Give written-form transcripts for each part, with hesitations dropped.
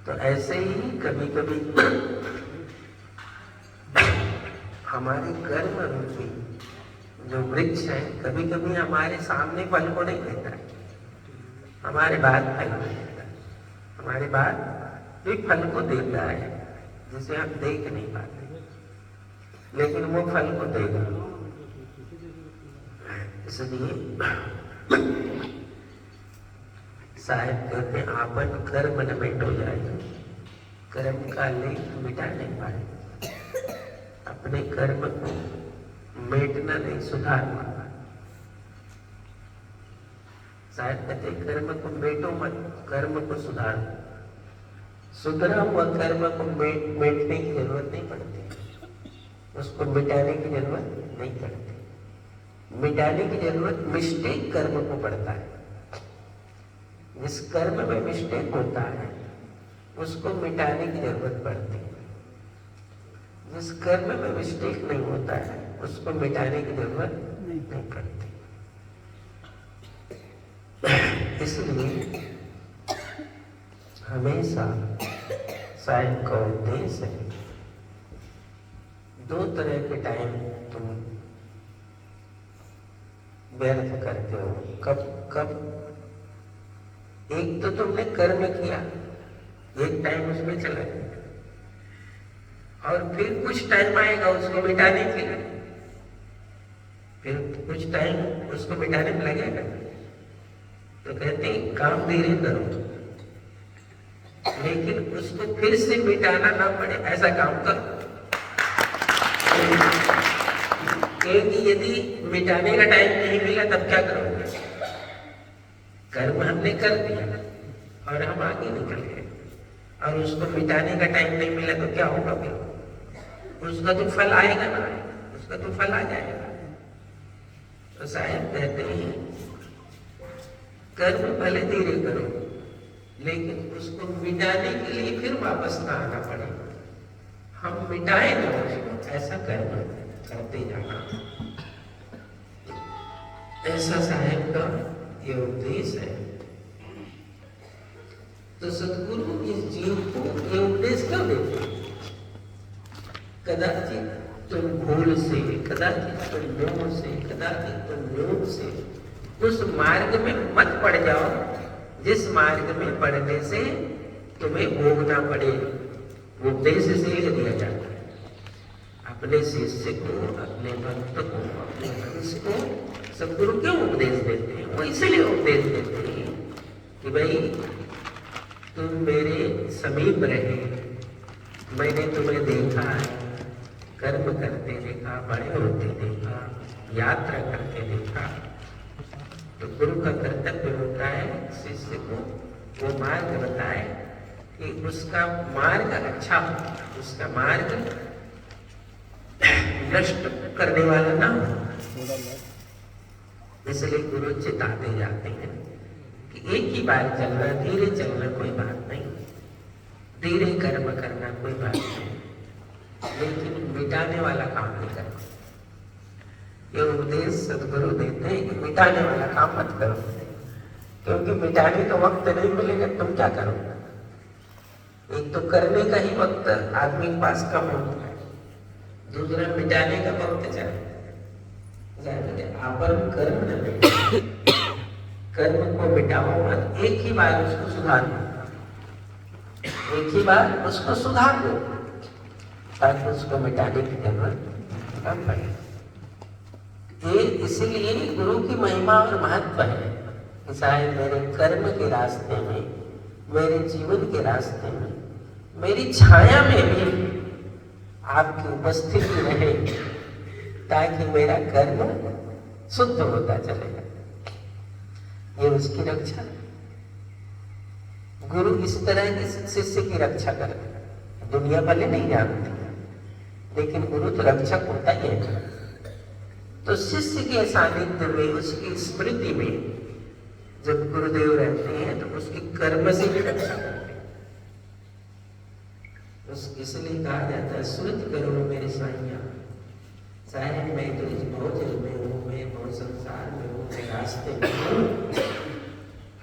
तो ऐसे ही कभी कभी हमारे कर्म रूपी जो वृक्ष है कभी कभी हमारे सामने फल को नहीं देता है, हमारे बाद फल को देता है। हमारे बाद भी फल को देता है जिसे हम देख नहीं पाते, लेकिन वो फल को देगा। इसलिए साहेब कहते हैं आपन कर्म न मिटो जाए, कर्म का लेख मिटा नहीं पाए। अपने कर्म को मिटना नहीं, सुधारना। साहेब कहते कर्म को मिटो मत, कर्म को सुधारो। सुधरा हुआ कर्म को मिटने की जरूरत नहीं पड़ती, उसको मिटाने की जरूरत नहीं पड़ती। मिटाने की जरूरत मिस्टेक कर्म को पड़ता है। जिस कर्म में मिस्टेक होता है उसको मिटाने की जरूरत पड़ती है। जिस कर्म में मिस्टेक नहीं होता है उसको मिटाने की जरूरत नहीं पड़ती। इसलिए हमेशा साहिब का उद्देश्य है, दो तरह के टाइम तुम व्यर्थ करते हो। कब एक तो तुमने कर्म किया, एक टाइम उसमें चला गया, और फिर कुछ टाइम आएगा उसको मिटाने के लिए, फिर कुछ टाइम उसको मिटाने में लगेगा। तो कहते हैं काम धीरे करो, लेकिन उसको फिर से मिटाना ना पड़े ऐसा काम करो। क्योंकि यदि मिटाने का टाइम नहीं मिला तब क्या करोगे? कर्म हमने कर दिया और हम आगे निकल गए, और उसको मिटाने का टाइम नहीं मिला तो क्या होगा? फिर उसका तो फल आएगा ना, उसका तो फल आ जाएगा। तो साहब कहते हैं कर्म भले धीरे करो, लेकिन उसको मिटाने के लिए फिर वापस ना आना पड़े। हम मिटाए ना उसको, ऐसा कर्म करते जाना, ऐसा साहेब का ये उपदेश है। तो सदगुरु इस जीव को ये उपदेश क्यों देते? कदाचित तुम भूल से, कदाचित तुम मोह से, कदाचित तुम लोभ से उस मार्ग में मत पड़ जाओ जिस मार्ग में पड़ने से तुम्हें भोगना पड़े। उपदेश इसलिए दिया जाता है अपने शिष्य को, अपने भक्त को, अपने वंश को सदगुरु क्यों उपदेश देते हैं? वो इसलिए उपदेश देते हैं कि भाई तुम मेरे समीप रहे, मैंने तुम्हें देखा है, कर्म करते देखा, बड़े होते देखा, यात्रा करते देखा। तो गुरु का कर्तव्य होता है शिष्य को वो मार्ग बताए कि उसका मार्ग अच्छा हो, उसका मार्ग नष्ट करने वाला ना हो। इसलिए गुरु चेताते जाते हैं कि एक ही बार चलना, धीरे चलना कोई बात नहीं, धीरे कर्म करना कोई बात नहीं, लेकिन मिटाने वाला काम नहीं करना। ये उपदेश सदगुरु देते हैं कि मिटाने वाला काम मत करो, क्योंकि मिटाने का वक्त नहीं मिलेगा, तुम क्या करोगे? एक तो करने का ही वक्त आदमी के पास कम होता है, दूसरा मिटाने का वक्त चाहिए। आपन कर्म न मिटाओ, कर्म को मिटाओ मत, एक ही बार उसको सुधार दो, एक ही बार उसको सुधार दो, ताकि उसको मिटाने की जरूरत न पड़े। ये इसलिए गुरु की महिमा और महत्व है कि शायद मेरे कर्म के रास्ते में, मेरे जीवन के रास्ते में, मेरी छाया में भी आपकी उपस्थिति रहे, ताकि मेरा कर्म शुद्ध होता चलेगा। ये उसकी रक्षा है। गुरु इस तरह की शिष्य की रक्षा करते हैं। दुनिया भले नहीं जानती, लेकिन गुरु तो रक्षक होता ही है। तो शिष्य के सानिध्य में, उसकी स्मृति में जब गुरुदेव रहते हैं तो उसकी कर्म से भी रक्षा करते हैं। इसलिए कहा जाता है स्मृति करो मेरे साइया, साहेब मैं तो इस भोजन में हूँ, मैं बहुत संसार में हूँ, मैं रास्ते में हूँ,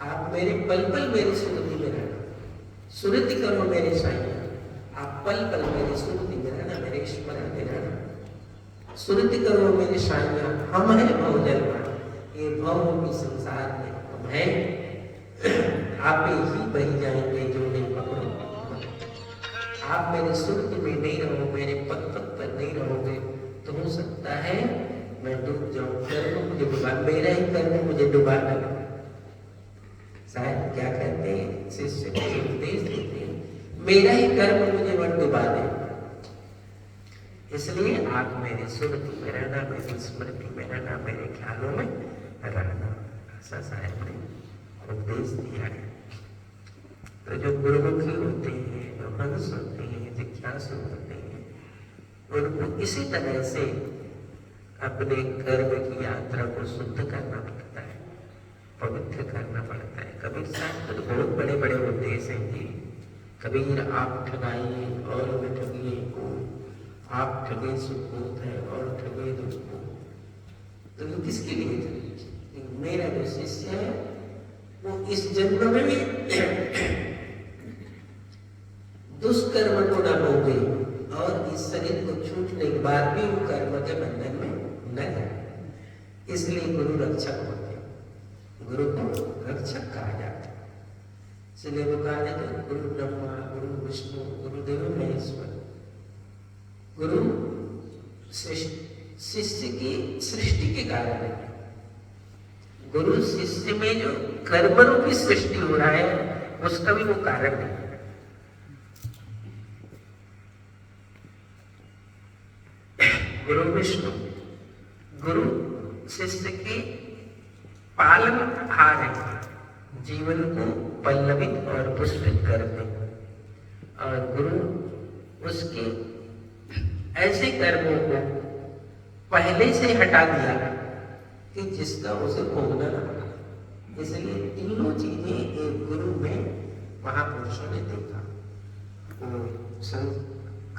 आप मेरे पल पल मेरी स्मृति में रहना। सुरति करो मेरे साईं, आप पल पल मेरी सुरति में रहना, मेरे स्मरण में रहना। सुरति करो मेरे साईं, हम है भव जलवा, ये भव रूपी संसार में हम हैं, आप ही बही जाएंगे जो नहीं पकड़ो। आप मेरे सुरति में नहीं रहो, मेरे पद पद पर नहीं रहोगे तो हो सकता है मैं डूब जाऊं, कर्म मुझे डुबा, मेरा ही कर्म मुझे डुबा लगा। शायद क्या कहते हैं शिष्य को उपदेश देते हैं, मेरा ही कर्म मुझे मत डुबा दे। इसलिए आप मेरी सुरति में रहना, मेरी स्मृति में रहना, मेरे ख्यालों में रहना, ऐसा शायद ने उपदेश दिया है। तो जो गुरुमुखी होते हैं, जो हंस होते हैं, जिज्ञासु होते हैं, उनको इसी तरह से अपने कर्म की यात्रा को शुद्ध करना पड़ता है, पवित्र करना पड़ता है। कबीर साहब के तो बहुत बड़े बड़े उपदेश हैं जी। कबीर आप ठगाइए और मैं ठगिए को, आप ठगे सुख है और ठगे दुख को। तो ये किसके लिए थे? मेरा जो शिष्य है वो इस जन्म में भी दुष्कर्म को न भोगे और इस शरीर को छूटने के बाद भी वो कर्म के बंधन में न जाए। इसलिए गुरु रक्षक होते हैं, गुरु को रक्षक कहा जाता है। इसलिए वो कहा जाता है गुरु ब्रह्मा, गुरु विष्णु, गुरुदेव महेश्वर। गुरु शिष्य की सृष्टि के कारण है। गुरु शिष्य में जो कर्म रूपी सृष्टि हो रहा है उसका भी वो कारण है। गुरु विष्णु, गुरु शिष्य के पालनहार है, जीवन को पल्लवित और पुष्पित करते हैं। और गुरु उसके ऐसे कर्मों को पहले से हटा दिया कि जिसका उसे भोगना न पड़ा। इसलिए तीनों चीजें एक गुरु में महापुरुषों ने देखा। वो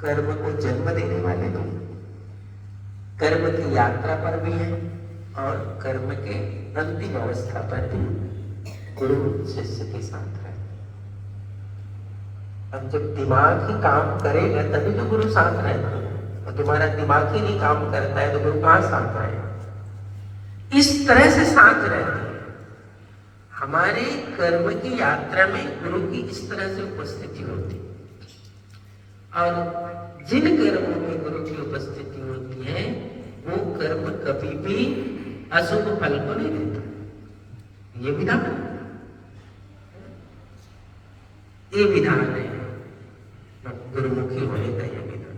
कर्म को जन्म देने वाले भी, कर्म की यात्रा पर भी है और कर्म के अंतिम अवस्था पर भी गुरु शिष्य के साथ है। अब जब दिमाग ही काम करेगा तभी तो गुरु साथ रहेगा, और तुम्हारा दिमाग ही नहीं काम करता है तो गुरु कहाँ साथ आएगा? इस तरह से साथ रहते हैं। हमारे कर्म की यात्रा में गुरु की इस तरह से उपस्थिति होती है। और जिन कर्मों में गुरु की उपस्थिति होती है वो कर्म कभी भी अशुभ फल को नहीं देता। ये विधान है, ये विधान है गुरुमुखी होने का, ये विधान।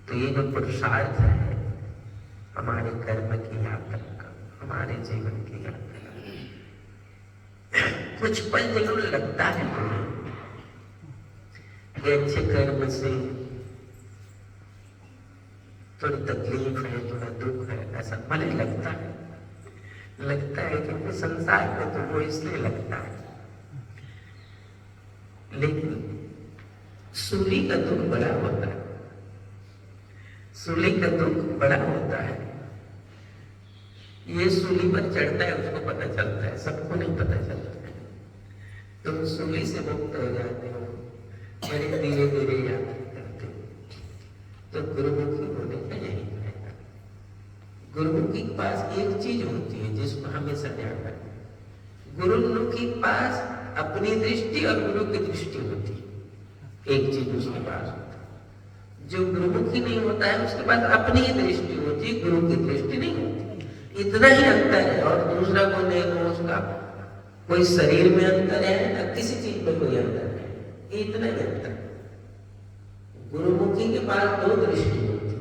तो ये जो पुरुषार्थ है हमारे कर्म की यात्रा का, हमारे जीवन की यात्रा, कुछ पल जरूर लगता है कि अच्छे कर्म से थोड़ी तकलीफ है, थोड़ा दुख है, ऐसा भले लगता है क्योंकि संसार में तो वो इसलिए लगता है। लेकिन सूली का दुख बड़ा होता है, सूली का दुख बड़ा होता है। ये सूली पर चढ़ता है उसको पता चलता है, सबको नहीं पता चलता है। तुम सूली से मुक्त हो जाते हो, बड़े धीरे धीरे यात्रा करते हो। तो गुरुमुखी होने का यही फायदा। गुरुमुखी के पास एक चीज होती है जिसको हमेशा ध्यान रखना। गुरुमुखी के पास अपनी दृष्टि और गुरु की दृष्टि होती है, एक चीज उसके पास होती है। जो गुरुमुखी नहीं होता है उसके पास अपनी ही दृष्टि होती है, गुरु की दृष्टि नहीं होती। इतना ही अंतर है। और दूसरा कोई नहीं, उसका कोई शरीर में अंतर है ना किसी चीज में कोई अंतर है, इतना ही अंतर है। गुरुमुखी के पास दो दृष्टि होती है,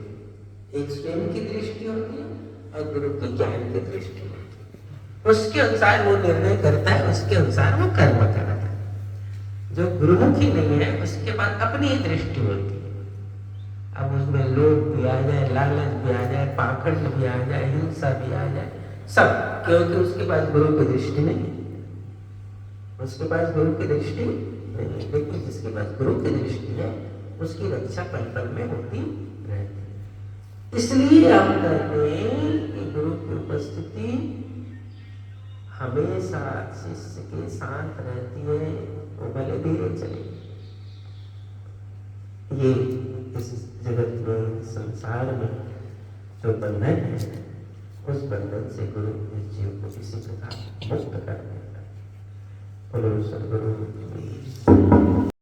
एक स्वयं की दृष्टि होती है और गुरु की ज्ञान की दृष्टि होती है। उसके अनुसार वो निर्णय करता है, उसके अनुसार वो कर्म करता है। जो गुरुमुखी नहीं है उसके पास अपनी ही दृष्टि होती है। अब उसमें लोभ भी आ जाए, लालच भी आ जाए, पाखंड भी आ जाए, हिंसा भी आ जाए, सब, क्योंकि उसके पास गुरु की दृष्टि नहीं है। उसके पास गुरु की दृष्टि नहीं है। लेकिन जिसके पास गुरु की दृष्टि है उसकी रक्षा पल पल में होती रहती। इसलिए हम कहते हैं कि गुरु की उपस्थिति हमेशा शिष्य के साथ रहती है। वो भले धीरे चले। ये इस जगत में, संसार में जो बंधन है, उस बंधन से गुरु इस जीव को किसी प्रकार मुक्त कर देता। बोलो सद्गुरु।